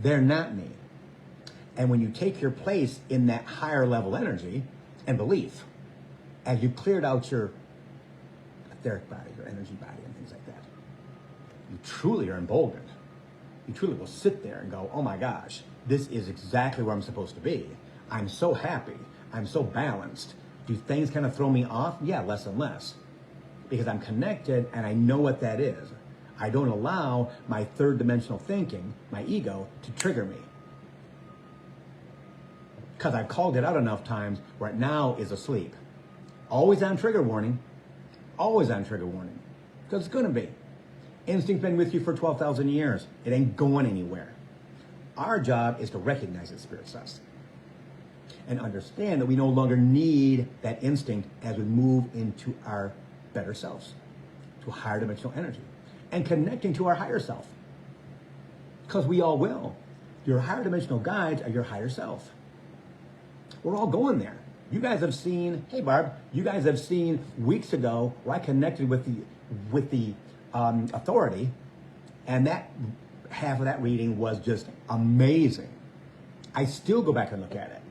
They're not me. And when you take your place in that higher level energy and belief, as you cleared out your etheric body, your energy body, and things like you truly are emboldened. You truly will sit there and go, oh my gosh, this is exactly where I'm supposed to be. I'm so happy. I'm so balanced. Do things kind of throw me off? Yeah, less and less. Because I'm connected and I know what that is. I don't allow my third dimensional thinking, my ego, to trigger me. Because I've called it out enough times where it now is asleep. Always on trigger warning. Always on trigger warning. Because it's going to be. Instinct's been with you for 12,000 years. It ain't going anywhere. Our job is to recognize it, Spirit says. And understand that we no longer need that instinct as we move into our better selves, to a higher dimensional energy, and connecting to our higher self. Because we all will. Your higher dimensional guides are your higher self. We're all going there. You guys have seen, hey Barb, you guys have seen weeks ago where I connected with the authority, and that half of that reading was just amazing. I still go back and look at it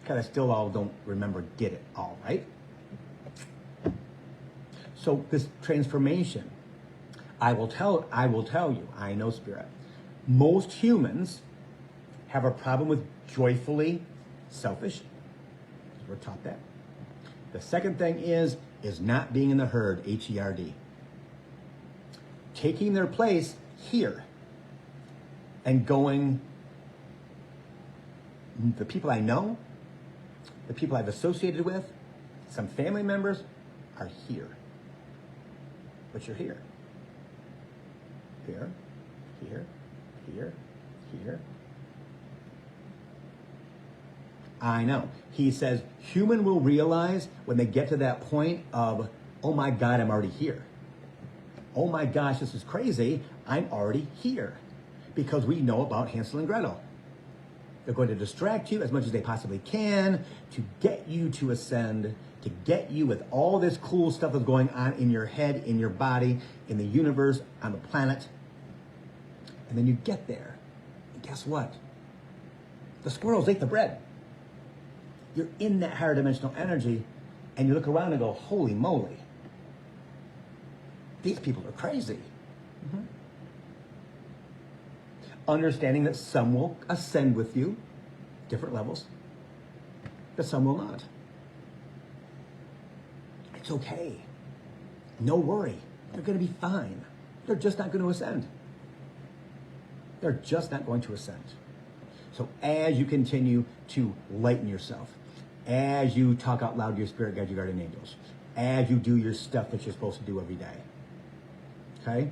because I still all don't remember, get it all, right? So this transformation, I will tell you, I know, Spirit, most humans have a problem with joyfully selfish. We're taught that. The second thing is not being in the herd, H-E-R-D. Taking their place here and going, the people I know, the people I've associated with, some family members are here. But you're here. Here, here, here, here. I know. He says, human will realize when they get to that point of, oh my God, I'm already here. Oh my gosh, this is crazy. I'm already here. Because we know about Hansel and Gretel. They're going to distract you as much as they possibly can to get you to ascend, to get you with all this cool stuff that's going on in your head, in your body, in the universe, on the planet. And then you get there. And guess what? The squirrels ate the bread. You're in that higher dimensional energy, and you look around and go, holy moly. These people are crazy. Mm-hmm. Understanding that some will ascend with you, different levels, but some will not. It's okay. No worry. They're going to be fine. They're just not going to ascend. They're just not going to ascend. So as you continue to lighten yourself, as you talk out loud to your spirit guides, your guardian angels, as you do your stuff that you're supposed to do every day, okay?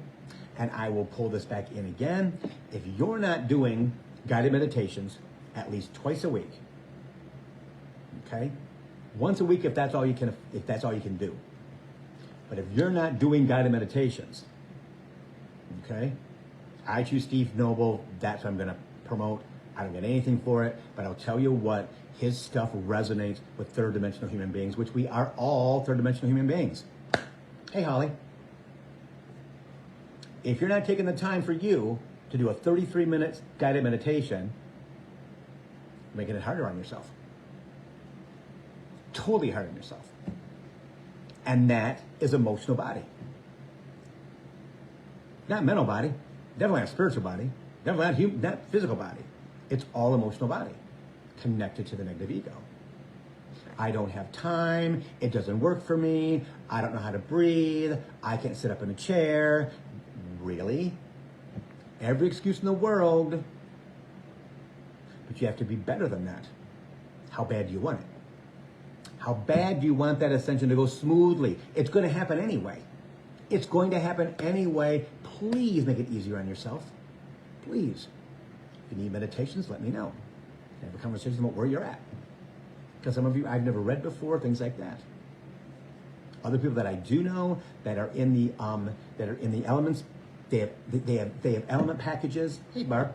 And I will pull this back in again. If you're not doing guided meditations at least twice a week, okay? Once a week if that's all you can do. But if you're not doing guided meditations, okay? I choose Steve Noble. That's what I'm going to promote. I don't get anything for it, but I'll tell you what, his stuff resonates with third dimensional human beings, which we are all third dimensional human beings. Hey, Holly. If you're not taking the time for you to do a 33-minute guided meditation, you're making it harder on yourself. Totally hard on yourself. And that is emotional body. Not mental body. Definitely not spiritual body. Definitely not physical body. It's all emotional body connected to the negative ego. I don't have time. It doesn't work for me. I don't know how to breathe. I can't sit up in a chair. Really? Every excuse in the world. But you have to be better than that. How bad do you want it? How bad do you want that ascension to go smoothly? It's going to happen anyway. It's going to happen anyway. Please make it easier on yourself. Please. If you need meditations, let me know. Have a conversation about where you're at. Because some of you I've never read before, things like that. Other people that I do know that are in the elements, they have element packages. Hey Barb,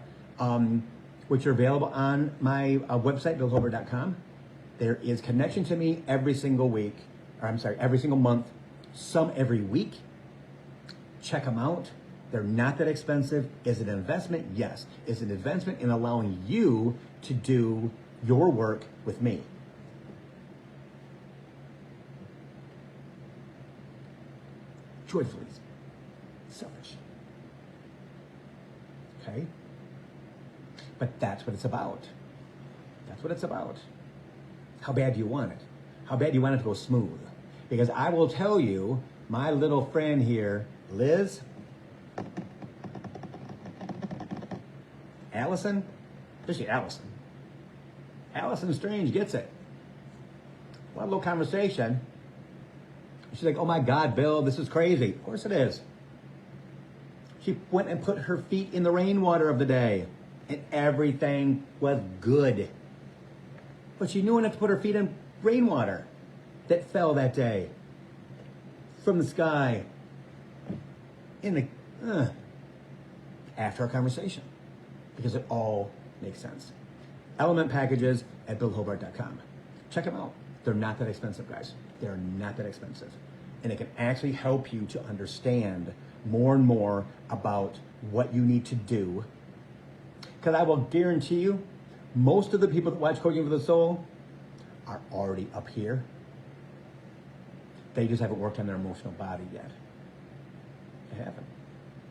which are available on my website, billholbert.com. There is connection to me every single month, some every week. Check them out. They're not that expensive. Is it an investment? Yes. Is it an investment in allowing you to do your work with me? Joyfully selfish. okay? But that's what it's about. That's what it's about. How bad do you want it? How bad do you want it to go smooth? Because I will tell you, my little friend here, Liz, Allison, especially Allison. Allison Strange gets it. One little conversation. She's like, oh my God, Bill, this is crazy. Of course it is. She went and put her feet in the rainwater of the day, and everything was good. But she knew enough to put her feet in rainwater that fell that day from the sky in the after our conversation, because it all makes sense. Element packages at BillHobart.com. Check them out. They're not that expensive, guys. They're not that expensive. And it can actually help you to understand more and more about what you need to do. Because I will guarantee you, most of the people that watch Coaching for the Soul are already up here. They just haven't worked on their emotional body yet. They haven't.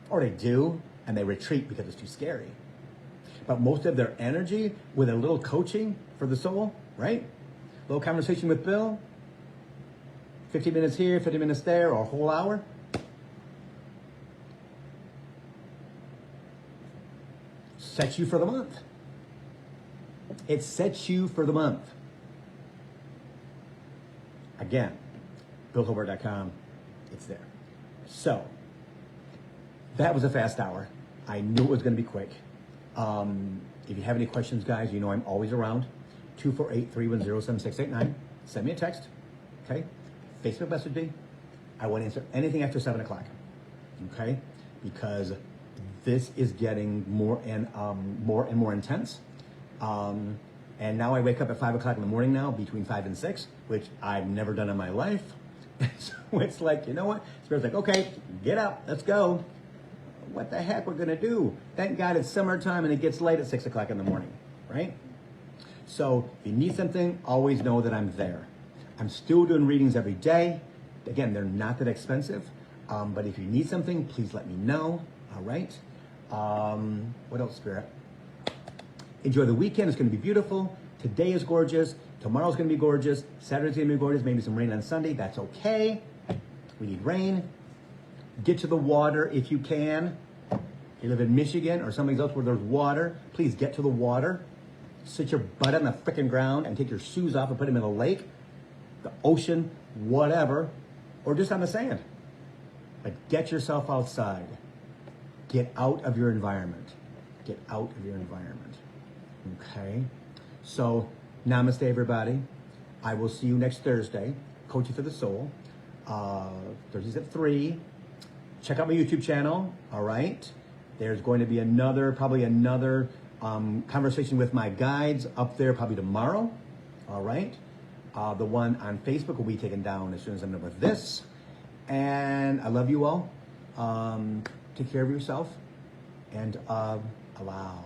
Or they do, and they retreat because it's too scary. But most of their energy with a little coaching for the soul, right? A little conversation with Bill, 50 minutes here, 50 minutes there, or a whole hour. Sets you for the month. It sets you for the month. Again, BillHobart.com, it's there. So, that was a fast hour. I knew it was going to be quick. If you have any questions, guys, you know I'm always around. 248-310-7689. Send me a text, okay? Facebook message me. I won't answer anything after 7 o'clock, okay? Because this is getting more and more intense. And now I wake up at 5 o'clock in the morning now, between 5 and 6, which I've never done in my life. So it's like, you know what? Spirit's like, okay, get up, let's go. What the heck we're gonna do? Thank God it's summertime and it gets light at 6 o'clock in the morning, right? So if you need something, always know that I'm there. I'm still doing readings every day. Again, they're not that expensive. But if you need something, please let me know, all right? What else, Spirit? Enjoy the weekend. It's going to be beautiful. Today is gorgeous. Tomorrow's going to be gorgeous. Saturday's going to be gorgeous. Maybe some rain on Sunday. That's okay. We need rain. Get to the water if you can. If you live in Michigan or someplace else where there's water, please get to the water. Sit your butt on the frickin' ground and take your shoes off and put them in the lake, the ocean, whatever, or just on the sand. But get yourself outside. Get out of your environment. Get out of your environment. Okay? So, namaste, everybody. I will see you next Thursday. Coaching for the Soul. Thursdays at 3. Check out my YouTube channel. All right? There's going to be probably another conversation with my guides up there probably tomorrow. All right? The one on Facebook will be taken down as soon as I'm done with this. And I love you all. Take care of yourself. And allow.